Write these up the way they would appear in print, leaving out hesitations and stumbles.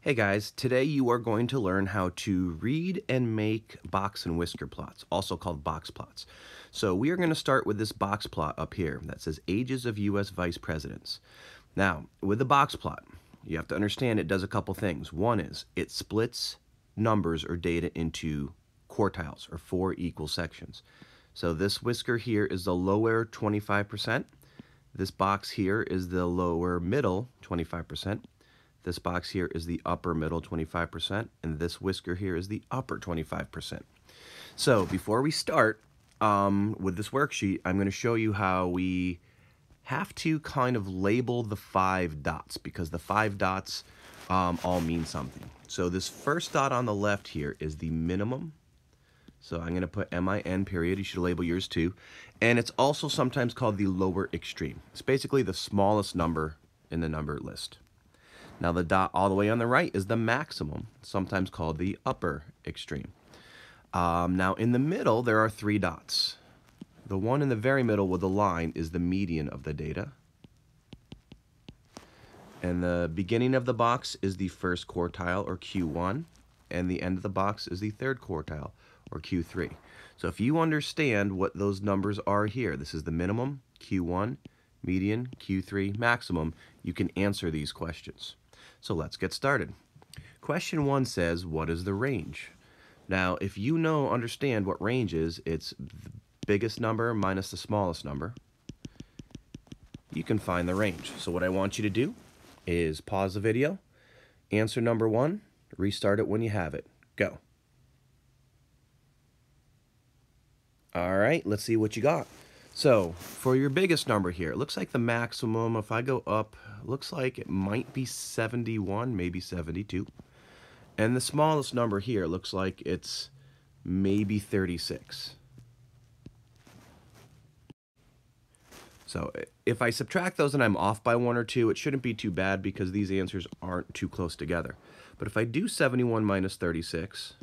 Hey guys, today you are going to learn how to read and make box and whisker plots, also called box plots. So we are going to start with this box plot up here that says ages of U.S. vice presidents. Now, with the box plot, you have to understand it does a couple things. One is it splits numbers or data into quartiles or 4 equal sections. So this whisker here is the lower 25%. This box here is the lower middle 25%. This box here is the upper middle 25%, and this whisker here is the upper 25%. So before we start with this worksheet, I'm going to show you how we have to kind of label the 5 dots because the 5 dots all mean something. So this first dot on the left here is the minimum. So I'm going to put MIN period. You should label yours too. And it's also sometimes called the lower extreme. It's basically the smallest number in the number list. Now the dot all the way on the right is the maximum, sometimes called the upper extreme. Now in the middle there are 3 dots. The one in the very middle with the line is the median of the data. And the beginning of the box is the first quartile or Q1, and the end of the box is the third quartile or Q3. So if you understand what those numbers are here, this is the minimum, Q1, median, Q3, maximum, you can answer these questions. So let's get started. Question 1 says, what is the range? Now, if you understand what range is, it's the biggest number minus the smallest number. You can find the range. So what I want you to do is pause the video, answer number 1, restart it when you have it. Go. All right, let's see what you got. So for your biggest number here, it looks like the maximum, if I go up, looks like it might be 71, maybe 72. And the smallest number here looks like it's maybe 36. So if I subtract those and I'm off by 1 or 2, it shouldn't be too bad because these answers aren't too close together. But if I do 71 minus 36,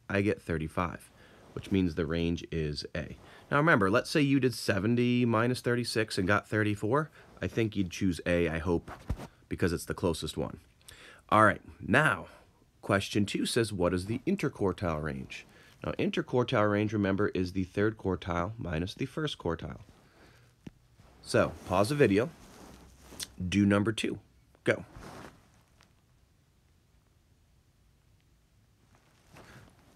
I get 35, which means the range is A. Now remember, let's say you did 70 minus 36 and got 34. I think you'd choose A, I hope, because it's the closest one. All right, now, question 2 says, what is the interquartile range? Now, interquartile range, remember, is the third quartile minus the first quartile. So, pause the video, do number 2, go.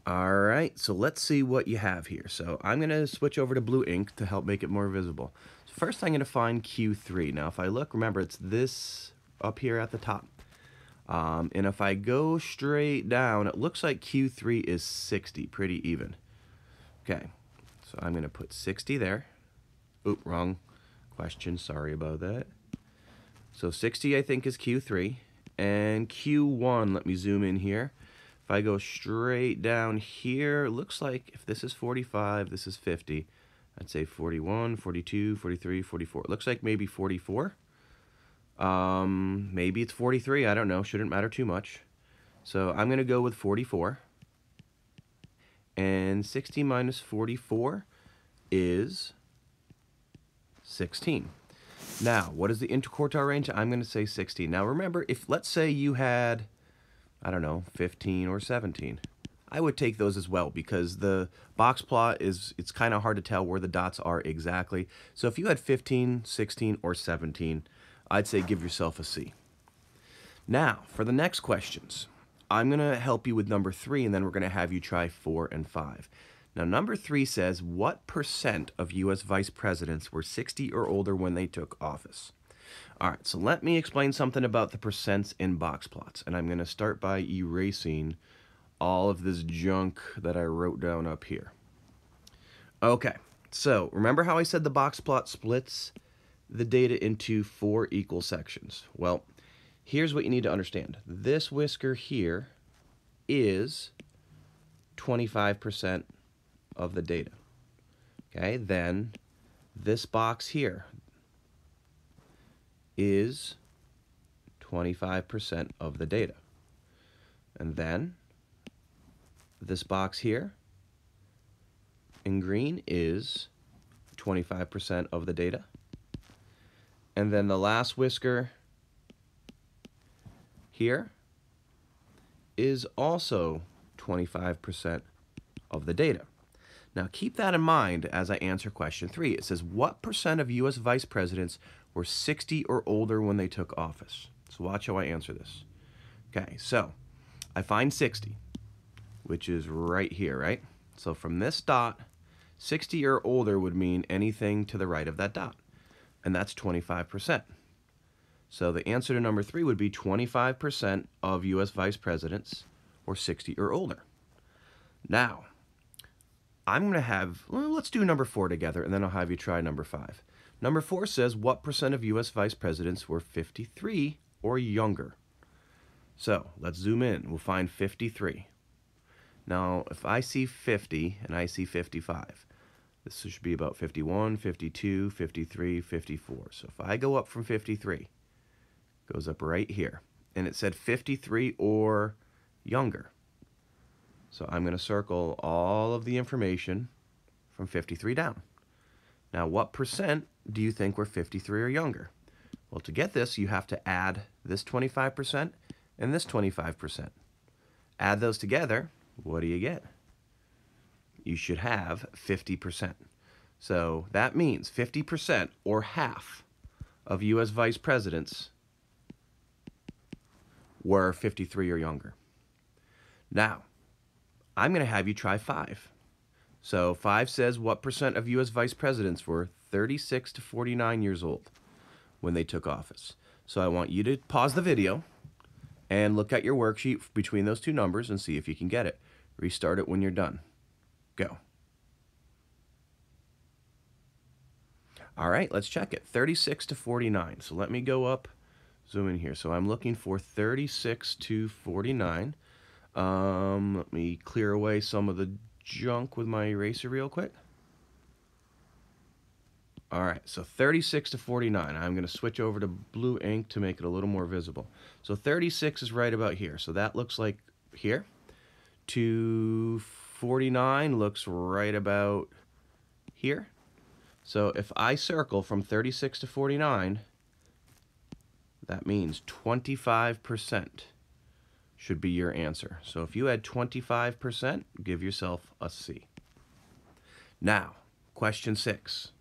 All right, so let's see what you have here. So I'm going to switch over to blue ink to help make it more visible. So first I'm going to find Q3. Now if I look, remember it's this up here at the top. And if I go straight down, it looks like Q3 is 60, pretty even. Okay, so I'm going to put 60 there. Oop, wrong question, sorry about that. So 60 I think is Q3. And Q1, let me zoom in here. If I go straight down here, it looks like if this is 45, this is 50. I'd say 41, 42, 43, 44. It looks like maybe 44. Maybe it's 43. I don't know. Shouldn't matter too much. So I'm going to go with 44. And 60 minus 44 is 16. Now, what is the interquartile range? I'm going to say 16. Now remember, if let's say you had, I don't know, 15 or 17. I would take those as well because the box plot it's kind of hard to tell where the dots are exactly. So if you had 15, 16, or 17, I'd say give yourself a C. Now, for the next questions, I'm going to help you with number 3, and then we're going to have you try 4 and 5. Now, number 3 says, what % of U.S. vice presidents were 60 or older when they took office? All right, so let me explain something about the percents in box plots. And I'm going to start by erasing all of this junk that I wrote down up here. Okay, so remember how I said the box plot splits the data into 4 equal sections? Well, here's what you need to understand. This whisker here is 25% of the data. Okay, then this box here is 25% of the data. And then this box here in green is 25% of the data. And then the last whisker here is also 25% of the data. Now keep that in mind as I answer question 3. It says, what percent of U.S. vice presidents were 60 or older when they took office? So watch how I answer this. Okay, so I find 60, which is right here, right? So from this dot, 60 or older would mean anything to the right of that dot, and that's 25%. So the answer to number 3 would be 25% of U.S. vice presidents were 60 or older. Now, I'm going to have, well, let's do number 4 together, and then I'll have you try number 5. Number 4 says, what percent of U.S. vice presidents were 53 or younger? So let's zoom in. We'll find 53. Now, if I see 50 and I see 55, this should be about 51, 52, 53, 54. So if I go up from 53, goes up right here, and it said 53 or younger. So I'm going to circle all of the information from 53 down. Now, what percent do you think were 53 or younger? Well, to get this, you have to add this 25% and this 25%. Add those together, what do you get? You should have 50%. So that means 50% or half of U.S. vice presidents were 53 or younger. Now, I'm going to have you try 5. So 5 says, what percent of U.S. vice presidents were 36 to 49 years old when they took office? So I want you to pause the video and look at your worksheet between those two numbers and see if you can get it. Restart it when you're done. Go. All right, let's check it. 36 to 49. So let me go up, zoom in here. So I'm looking for 36 to 49. Let me clear away some of the junk with my eraser real quick. All right, so 36 to 49. I'm going to switch over to blue ink to make it a little more visible. So 36 is right about here. So that looks like here. To 49 looks right about here. So if I circle from 36 to 49, that means 25% should be your answer. So if you had 25%, give yourself a C. Now, question 6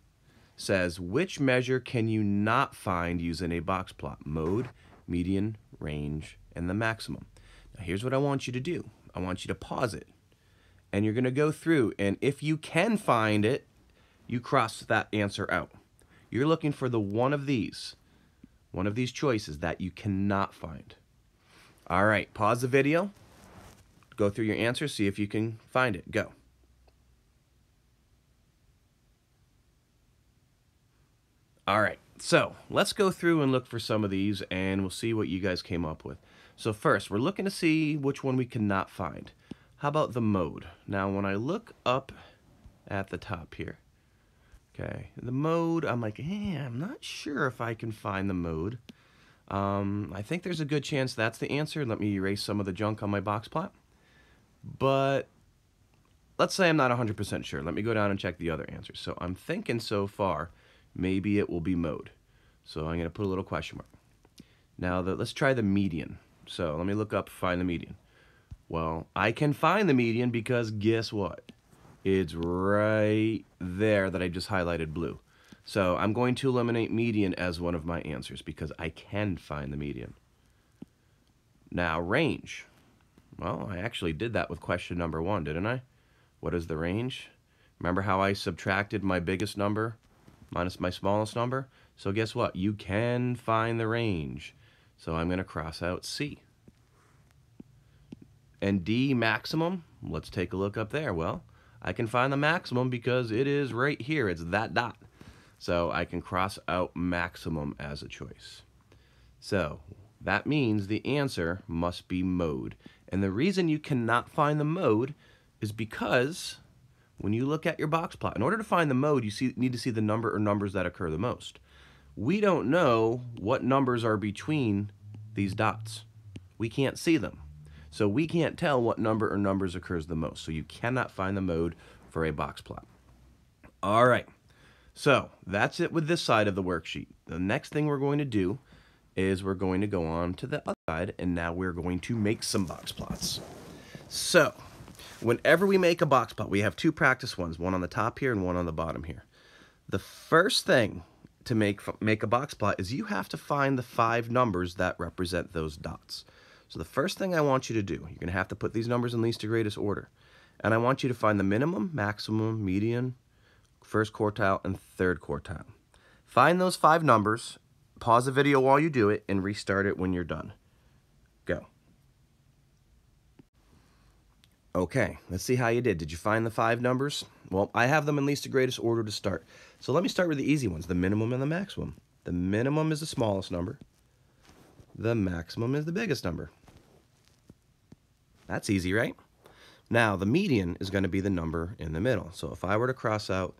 says, which measure can you not find using a box plot? Mode, median, range, and the maximum. Now here's what I want you to do. I want you to pause it. And you're going to go through, and if you can find it, you cross that answer out. You're looking for the one of these choices that you cannot find. All right, pause the video, go through your answers, see if you can find it. Go. All right, so let's go through and look for some of these, and we'll see what you guys came up with. So first, we're looking to see which one we cannot find. How about the mode? Now, when I look up at the top here, okay, the mode, I'm like, I'm not sure if I can find the mode. I think there's a good chance that's the answer. Let me erase some of the junk on my box plot. But let's say I'm not 100% sure. Let me go down and check the other answers. So I'm thinking so far, maybe it will be mode. So I'm going to put a little question mark. Now, let's try the median. So let me look up, find the median. Well, I can find the median because guess what? It's right there that I just highlighted blue. So I'm going to eliminate median as one of my answers because I can find the median. Now, range. Well, I actually did that with question number 1, didn't I? What is the range? Remember how I subtracted my biggest number minus my smallest number? So guess what? You can find the range. So I'm going to cross out C. And D, maximum, let's take a look up there. Well, I can find the maximum because it is right here. It's that dot. So I can cross out maximum as a choice. So that means the answer must be mode. And the reason you cannot find the mode is because when you look at your box plot, in order to find the mode, you need to see the number or numbers that occur the most. We don't know what numbers are between these dots. We can't see them. So we can't tell what number or numbers occurs the most. So you cannot find the mode for a box plot. All right. So that's it with this side of the worksheet. The next thing we're going to do is we're going to go on to the other side, and now we're going to make some box plots. So, whenever we make a box plot, we have two practice ones, one on the top here and one on the bottom here. The first thing to make a box plot is you have to find the 5 numbers that represent those dots. So the first thing I want you to do, you're going to have to put these numbers in least to greatest order. And I want you to find the minimum, maximum, median, first quartile, and third quartile. Find those 5 numbers, pause the video while you do it, and restart it when you're done. Go. Okay, let's see how you did. Did you find the 5 numbers? Well, I have them in least to greatest order to start. So let me start with the easy ones, the minimum and the maximum. The minimum is the smallest number. The maximum is the biggest number. That's easy, right? Now, the median is going to be the number in the middle. So if I were to cross out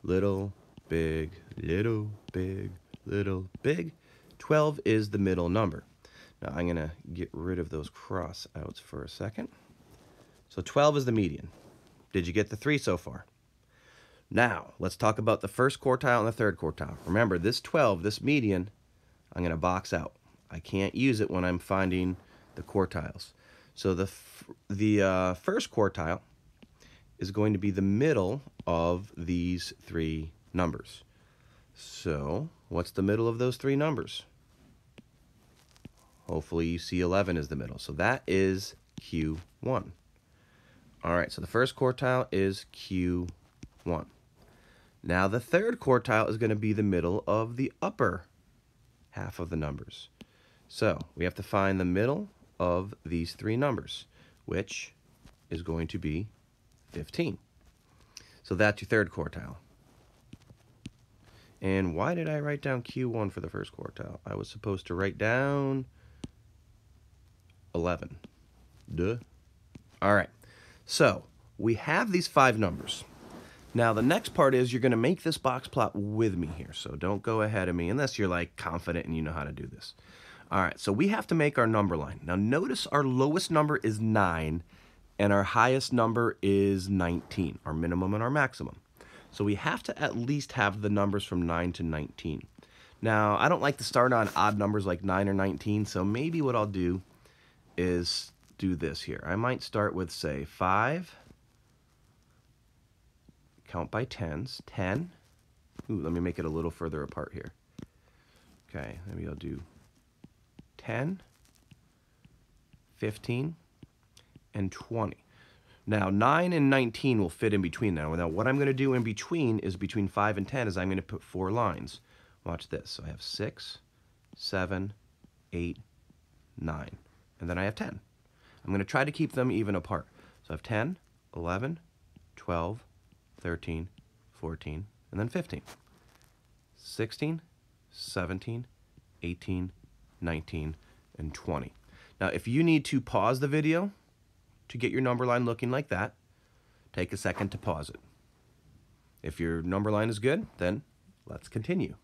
little, big, little, big, little, big, 12 is the middle number. Now, I'm going to get rid of those cross outs for a second. So 12 is the median. Did you get the 3 so far? Now, let's talk about the first quartile and the third quartile. Remember, this 12, this median, I'm going to box out. I can't use it when I'm finding the quartiles. So the first quartile is going to be the middle of these 3 numbers. So what's the middle of those 3 numbers? Hopefully you see 11 is the middle. So that is Q1. All right, so the first quartile is Q1. Now the third quartile is going to be the middle of the upper half of the numbers. So we have to find the middle of these 3 numbers, which is going to be 15. So that's your third quartile. And why did I write down Q1 for the first quartile? I was supposed to write down 11. Duh. All right. So we have these 5 numbers. Now the next part is you're going to make this box plot with me here. So don't go ahead of me unless you're like confident and you know how to do this. All right, so we have to make our number line. Now notice our lowest number is 9 and our highest number is 19, our minimum and our maximum. So we have to at least have the numbers from 9 to 19. Now, I don't like to start on odd numbers like 9 or 19, so maybe what I'll do is do this here. I might start with, say, 5, count by tens, 10. Ooh, let me make it a little further apart here. Okay, maybe I'll do 10, 15, and 20. Now, 9 and 19 will fit in between now. Now, what I'm going to do in between is between 5 and 10 is I'm going to put 4 lines. Watch this. So I have 6, 7, 8, 9, and then I have 10. I'm going to try to keep them even apart. So I have 10, 11, 12, 13, 14, and then 15. 16, 17, 18, 19, and 20. Now, if you need to pause the video to get your number line looking like that, take a second to pause it. If your number line is good, then let's continue.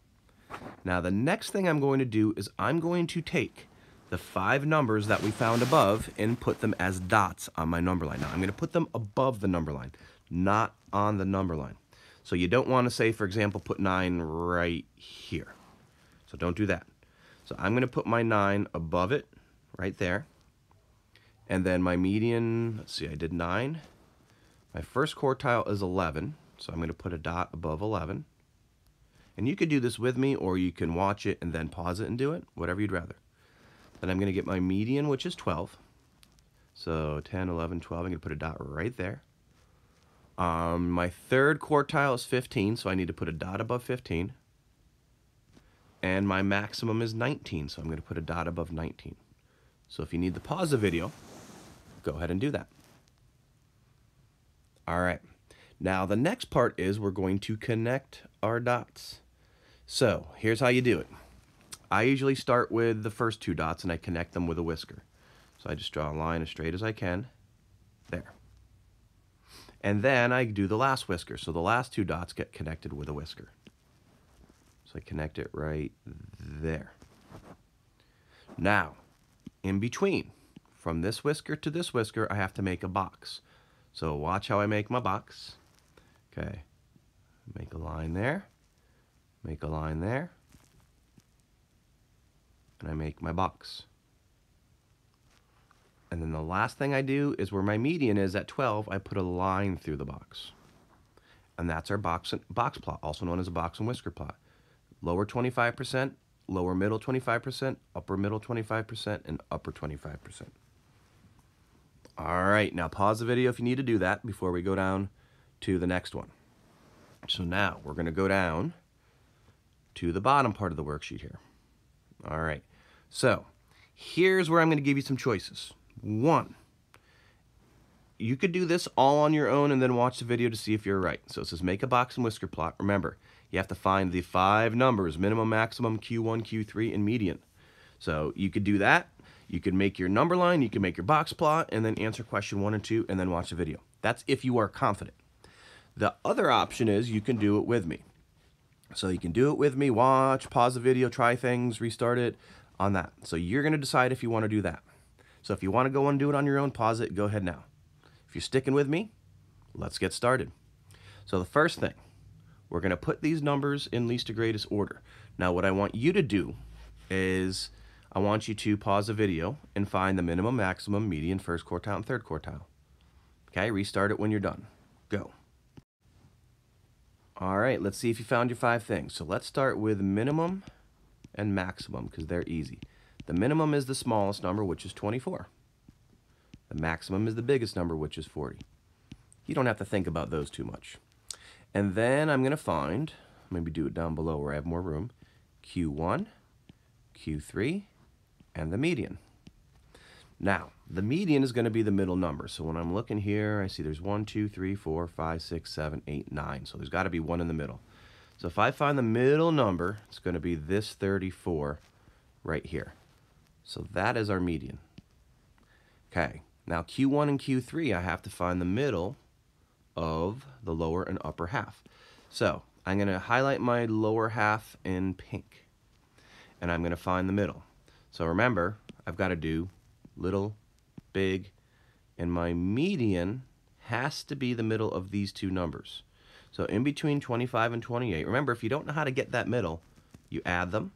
Now, the next thing I'm going to do is I'm going to take the 5 numbers that we found above and put them as dots on my number line. Now, I'm going to put them above the number line, not on the number line. So you don't want to say, for example, put 9 right here. So don't do that. So I'm going to put my 9 above it, right there. And then my median, let's see, I did 9. My first quartile is 11, so I'm going to put a dot above 11. And you could do this with me, or you can watch it and then pause it and do it, whatever you'd rather. Then I'm going to get my median, which is 12. So 10, 11, 12, I'm going to put a dot right there. My third quartile is 15, so I need to put a dot above 15. And my maximum is 19, so I'm going to put a dot above 19. So if you need to pause the video, go ahead and do that. All right. Now the next part is we're going to connect our dots. So here's how you do it. I usually start with the first 2 dots and I connect them with a whisker. So I just draw a line as straight as I can. There. And then I do the last whisker. So the last 2 dots get connected with a whisker. So I connect it right there. Now, in between, from this whisker to this whisker, I have to make a box. So watch how I make my box. Okay, make a line there, make a line there, and I make my box. And then the last thing I do is where my median is at 12, I put a line through the box. And that's our box plot, also known as a box and whisker plot. Lower 25%, lower middle 25%, upper middle 25%, and upper 25%. All right, now pause the video if you need to do that before we go down to the next one. So now we're going to go down to the bottom part of the worksheet here. All right, so here's where I'm going to give you some choices. One, you could do this all on your own and then watch the video to see if you're right. So it says make a box and whisker plot. Remember, you have to find the 5 numbers, minimum, maximum, Q1, Q3, and median. So you could do that. You could make your number line, you can make your box plot, and then answer question 1 and 2, and then watch the video. That's if you are confident. The other option is you can do it with me. So you can do it with me, watch, pause the video, try things, restart it on that. So you're going to decide if you want to do that. So if you want to go and do it on your own, pause it, go ahead now. If you're sticking with me, let's get started. So the first thing, we're going to put these numbers in least to greatest order. Now what I want you to do is I want you to pause the video and find the minimum, maximum, median, first quartile, and third quartile. Okay, restart it when you're done. Go. All right, let's see if you found your 5 things. So let's start with minimum and maximum because they're easy. The minimum is the smallest number, which is 24. The maximum is the biggest number, which is 40. You don't have to think about those too much. And then I'm going to find, maybe do it down below where I have more room, Q1, Q3, and the median. Now, the median is going to be the middle number. So when I'm looking here, I see there's 1, 2, 3, 4, 5, 6, 7, 8, 9. So there's got to be one in the middle. So if I find the middle number, it's going to be this 34 right here. So that is our median. Okay, now Q1 and Q3, I have to find the middle of the lower and upper half. So I'm going to highlight my lower half in pink, and I'm going to find the middle. So remember, I've got to do little, big, and my median has to be the middle of these 2 numbers. So in between 25 and 28, remember, if you don't know how to get that middle, you add them,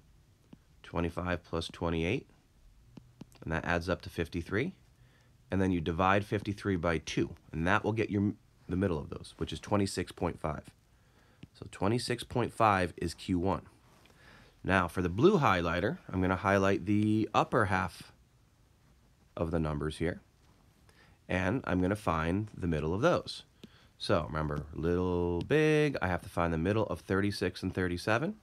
25 plus 28, and that adds up to 53, and then you divide 53 by 2, and that will get you the middle of those, which is 26.5. So 26.5 is Q1. Now for the blue highlighter, I'm going to highlight the upper half of the numbers here, and I'm going to find the middle of those. So remember, little, big, I have to find the middle of 36 and 37,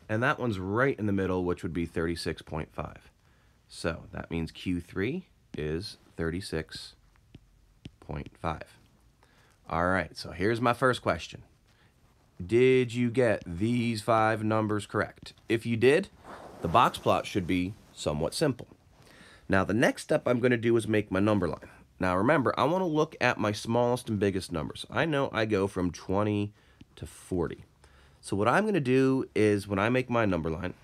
and that one's right in the middle, which would be 36.5. So that means Q3 is 36.5. All right, so here's my first question. Did you get these 5 numbers correct? If you did, the box plot should be somewhat simple. Now the next step I'm going to do is make my number line. Now remember, I want to look at my smallest and biggest numbers. I know I go from 20 to 40. So what I'm going to do is when I make my number line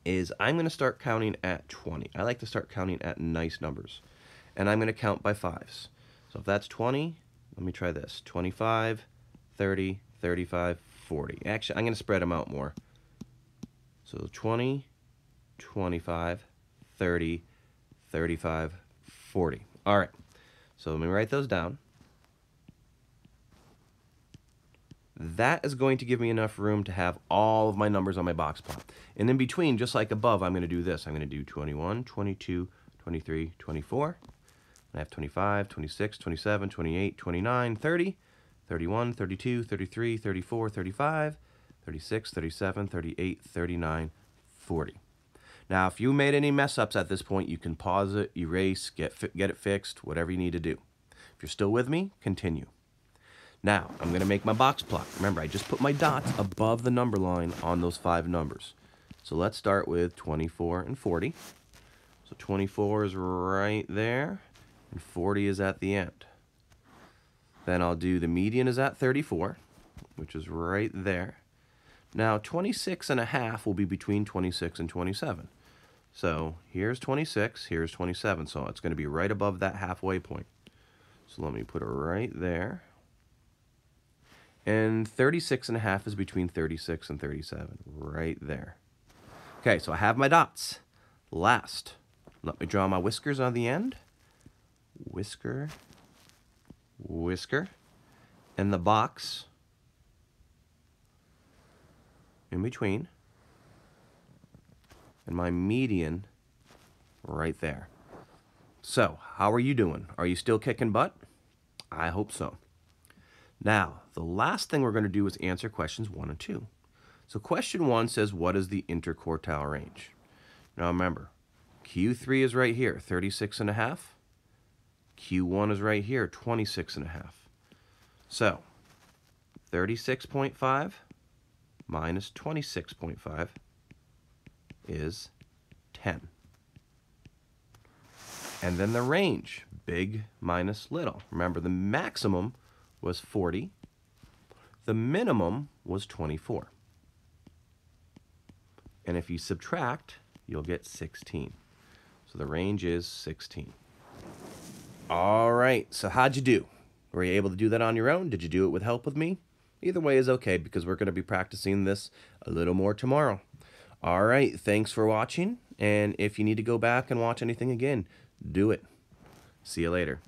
is I'm going to start counting at 20. I like to start counting at nice numbers. And I'm going to count by 5s. So if that's 20, let me try this. 25, 30, 35, 40. Actually, I'm going to spread them out more. So 20, 25, 30, 35, 40. All right, so let me write those down. That is going to give me enough room to have all of my numbers on my box plot. And in between, just like above, I'm going to do this. I'm going to do 21, 22, 23, 24. I have 25, 26, 27, 28, 29, 30, 31, 32, 33, 34, 35, 36, 37, 38, 39, 40. Now, if you made any mess ups at this point, you can pause it, erase, get it fixed, whatever you need to do. If you're still with me, continue. Now, I'm going to make my box plot. Remember, I just put my dots above the number line on those 5 numbers. So let's start with 24 and 40. So 24 is right there, and 40 is at the end. Then I'll do the median is at 34, which is right there. Now, 26 and a half will be between 26 and 27. So here's 26, here's 27, so it's going to be right above that halfway point. So let me put it right there. And 36 and a half is between 36 and 37, right there. Okay, so I have my dots. last. Let me draw my whiskers on the end. Whisker, whisker, and the box in between, and my median right there. So, how are you doing? Are you still kicking butt? I hope so. Now, the last thing we're going to do is answer questions 1 and 2. So question 1 says, what is the interquartile range? Now remember, Q3 is right here, 36.5. Q1 is right here, 26.5. So, 36.5 minus 26.5 is 10. And then the range, big minus little. Remember, the maximum was 40. The minimum was 24. And if you subtract, you'll get 16. So the range is 16. All right, so how'd you do? Were you able to do that on your own? Did you do it with help with me? Either way is okay, because we're going to be practicing this a little more tomorrow. All right, thanks for watching. And if you need to go back and watch anything again, do it. See you later.